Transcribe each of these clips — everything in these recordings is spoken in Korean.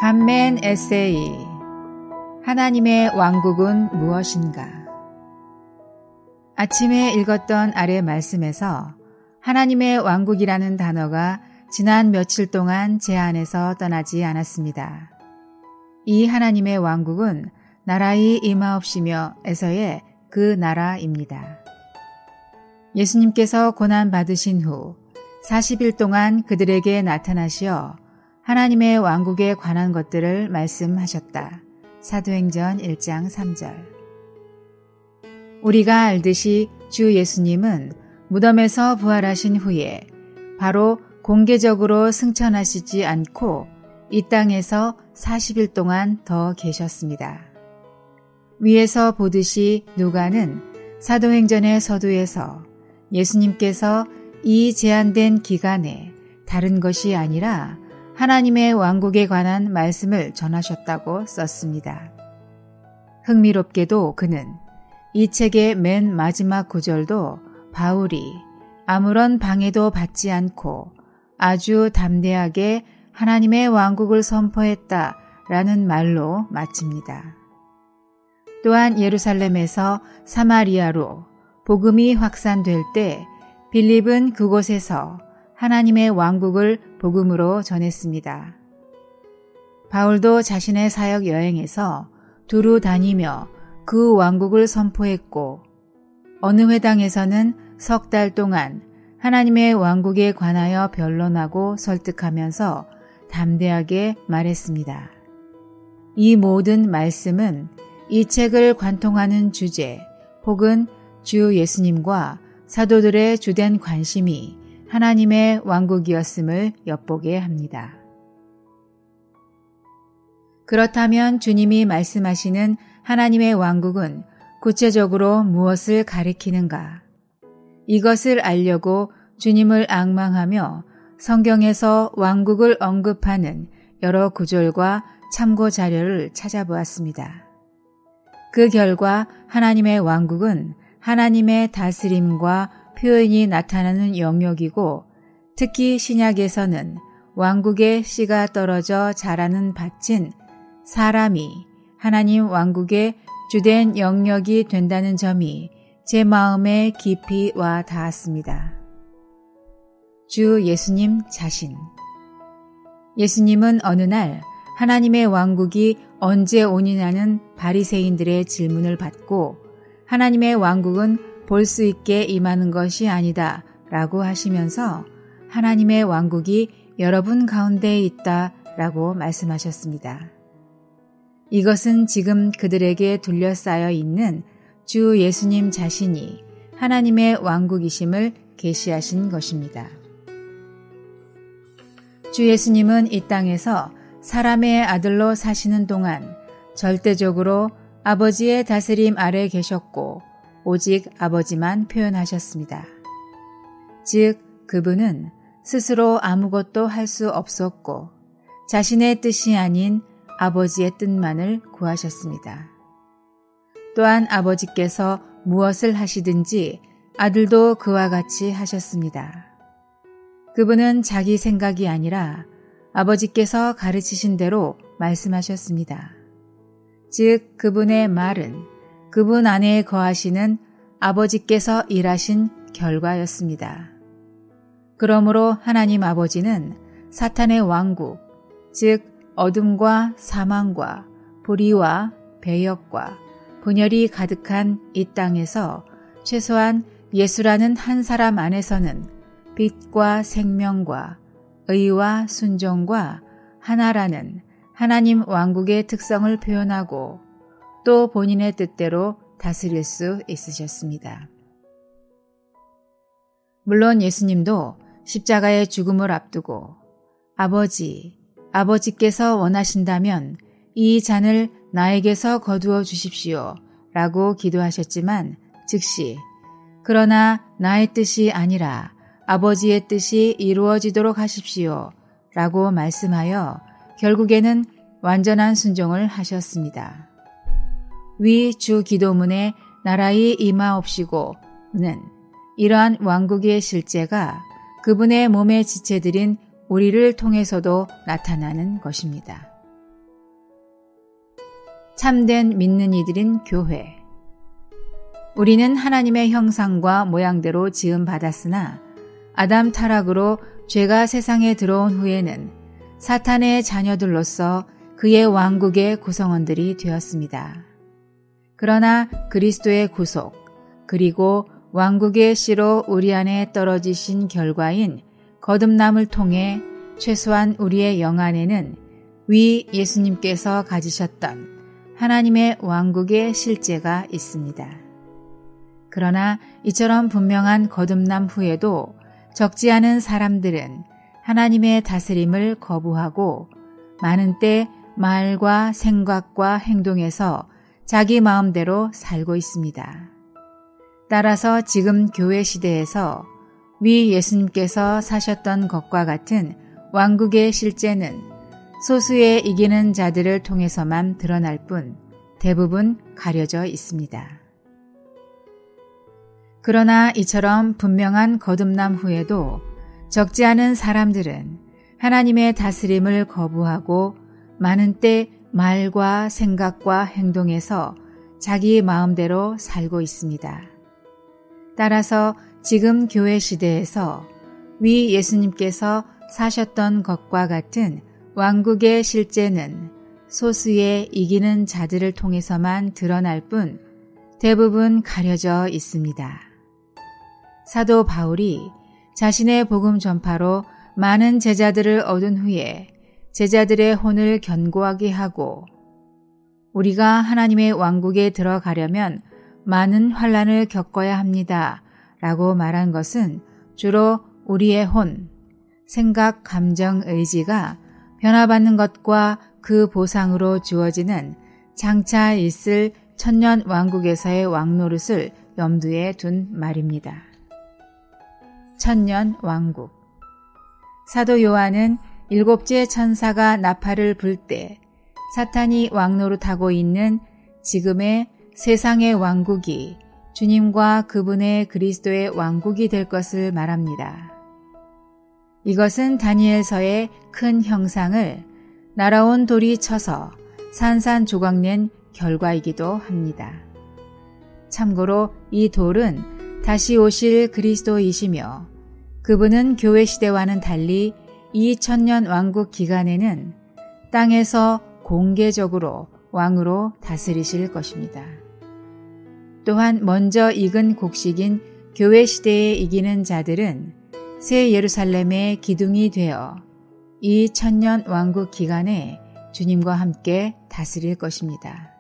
간멘 에세이 하나님의 왕국은 무엇인가? 아침에 읽었던 아래 말씀에서 하나님의 왕국이라는 단어가 지난 며칠 동안 제 안에서 떠나지 않았습니다. 이 하나님의 왕국은 나라의 임하옵시며 에서의 그 나라입니다. 예수님께서 고난받으신 후 40일 동안 그들에게 나타나시어 하나님의 왕국에 관한 것들을 말씀하셨다. 사도행전 1장 3절. 우리가 알듯이 주 예수님은 무덤에서 부활하신 후에 바로 공개적으로 승천하시지 않고 이 땅에서 40일 동안 더 계셨습니다. 위에서 보듯이 누가는 사도행전의 서두에서 예수님께서 이 제한된 기간에 다른 것이 아니라 하나님의 왕국에 관한 말씀을 전하셨다고 썼습니다. 흥미롭게도 그는 이 책의 맨 마지막 구절도 바울이 아무런 방해도 받지 않고 아주 담대하게 하나님의 왕국을 선포했다라는 말로 마칩니다. 또한 예루살렘에서 사마리아로 복음이 확산될 때 빌립은 그곳에서 하나님의 왕국을 복음으로 전했습니다. 바울도 자신의 사역 여행에서 두루 다니며 그 왕국을 선포했고 어느 회당에서는 석 달 동안 하나님의 왕국에 관하여 변론하고 설득하면서 담대하게 말했습니다. 이 모든 말씀은 이 책을 관통하는 주제 혹은 주 예수님과 사도들의 주된 관심이 하나님의 왕국이었음을 엿보게 합니다. 그렇다면 주님이 말씀하시는 하나님의 왕국은 구체적으로 무엇을 가리키는가? 이것을 알려고 주님을 앙망하며 성경에서 왕국을 언급하는 여러 구절과 참고 자료를 찾아보았습니다. 그 결과 하나님의 왕국은 하나님의 다스림과 표현이 나타나는 영역이고 특히 신약에서는 왕국의 씨가 떨어져 자라는 밭인 사람이 하나님 왕국의 주된 영역이 된다는 점이 제 마음에 깊이 와 닿았습니다. 주 예수님 자신. 예수님은 어느 날 하나님의 왕국이 언제 오니냐는 바리새인들의 질문을 받고 하나님의 왕국은 볼 수 있게 임하는 것이 아니다 라고 하시면서 하나님의 왕국이 여러분 가운데에 있다 라고 말씀하셨습니다. 이것은 지금 그들에게 둘러싸여 있는 주 예수님 자신이 하나님의 왕국이심을 계시하신 것입니다. 주 예수님은 이 땅에서 사람의 아들로 사시는 동안 절대적으로 아버지의 다스림 아래 계셨고 오직 아버지만 표현하셨습니다. 즉 그분은 스스로 아무것도 할 수 없었고 자신의 뜻이 아닌 아버지의 뜻만을 구하셨습니다. 또한 아버지께서 무엇을 하시든지 아들도 그와 같이 하셨습니다. 그분은 자기 생각이 아니라 아버지께서 가르치신 대로 말씀하셨습니다. 즉 그분의 말은 그분 안에 거하시는 아버지께서 일하신 결과였습니다. 그러므로 하나님 아버지는 사탄의 왕국, 즉 어둠과 사망과 불의와 배역과 분열이 가득한 이 땅에서 최소한 예수라는 한 사람 안에서는 빛과 생명과 의와 순종과 하나라는 하나님 왕국의 특성을 표현하고 또 본인의 뜻대로 다스릴 수 있으셨습니다. 물론 예수님도 십자가의 죽음을 앞두고 아버지께서 원하신다면 이 잔을 나에게서 거두어 주십시오 라고 기도하셨지만 즉시 그러나 나의 뜻이 아니라 아버지의 뜻이 이루어지도록 하십시오 라고 말씀하여 결국에는 완전한 순종을 하셨습니다. 위 주 기도문에 나라의 임하옵시고는 이러한 왕국의 실제가 그분의 몸에 지체드린 우리를 통해서도 나타나는 것입니다. 참된 믿는 이들인 교회. 우리는 하나님의 형상과 모양대로 지음 받았으나 아담 타락으로 죄가 세상에 들어온 후에는 사탄의 자녀들로서 그의 왕국의 구성원들이 되었습니다. 그러나 그리스도의 구속 그리고 왕국의 씨로 우리 안에 떨어지신 결과인 거듭남을 통해 최소한 우리의 영 안에는 위 예수님께서 가지셨던 하나님의 왕국의 실제가 있습니다. 그러나 이처럼 분명한 거듭남 후에도 적지 않은 사람들은 하나님의 다스림을 거부하고 많은 때 말과 생각과 행동에서 자기 마음대로 살고 있습니다. 따라서 지금 교회 시대에서 위 예수님께서 사셨던 것과 같은 왕국의 실제는 소수의 이기는 자들을 통해서만 드러날 뿐 대부분 가려져 있습니다. 그러나 이처럼 분명한 거듭남 후에도 적지 않은 사람들은 하나님의 다스림을 거부하고 많은 때 말과 생각과 행동에서 자기 마음대로 살고 있습니다. 따라서 지금 교회 시대에서 위 예수님께서 사셨던 것과 같은 왕국의 실제는 소수의 이기는 자들을 통해서만 드러날 뿐 대부분 가려져 있습니다. 사도 바울이 자신의 복음 전파로 많은 제자들을 얻은 후에 제자들의 혼을 견고하게 하고 우리가 하나님의 왕국에 들어가려면 많은 환난을 겪어야 합니다. 라고 말한 것은 주로 우리의 혼, 생각, 감정, 의지가 변화받는 것과 그 보상으로 주어지는 장차 있을 천년 왕국에서의 왕노릇을 염두에 둔 말입니다. 천년 왕국. 사도 요한은 일곱째 천사가 나팔을 불 때 사탄이 왕노릇하고 있는 지금의 세상의 왕국이 주님과 그분의 그리스도의 왕국이 될 것을 말합니다. 이것은 다니엘서의 큰 형상을 날아온 돌이 쳐서 산산조각낸 결과이기도 합니다. 참고로 이 돌은 다시 오실 그리스도이시며 그분은 교회 시대와는 달리 이 천년 왕국 기간에는 땅에서 공개적으로 왕으로 다스리실 것입니다. 또한 먼저 익은 곡식인 교회 시대에 이기는 자들은 새 예루살렘의 기둥이 되어 이 천년 왕국 기간에 주님과 함께 다스릴 것입니다.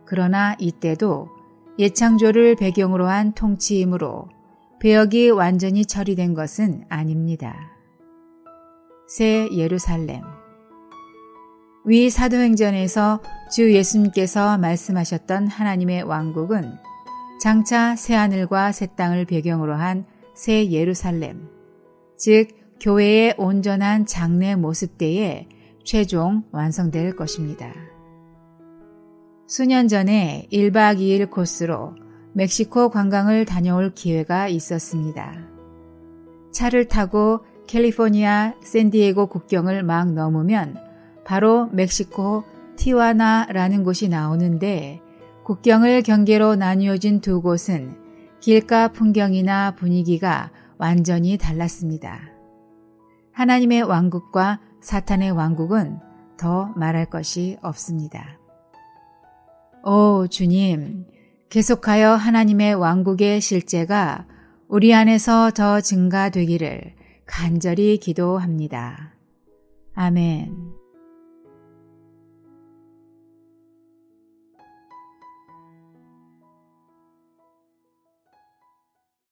그러나 이때도 예창조를 배경으로 한 통치이므로 배역이 완전히 처리된 것은 아닙니다. 새 예루살렘. 위 사도행전에서 주 예수님께서 말씀하셨던 하나님의 왕국은 장차 새하늘과 새 땅을 배경으로 한 새 예루살렘, 즉 교회의 온전한 장래 모습대에 최종 완성될 것입니다. 수년 전에 1박 2일 코스로 멕시코 관광을 다녀올 기회가 있었습니다. 차를 타고 캘리포니아 샌디에고 국경을 막 넘으면 바로 멕시코 티와나라는 곳이 나오는데 국경을 경계로 나뉘어진 두 곳은 길가 풍경이나 분위기가 완전히 달랐습니다. 하나님의 왕국과 사탄의 왕국은 더 말할 것이 없습니다. 오 주님, 계속하여 하나님의 왕국의 실제가 우리 안에서 더 증가되기를 간절히 기도합니다. 아멘.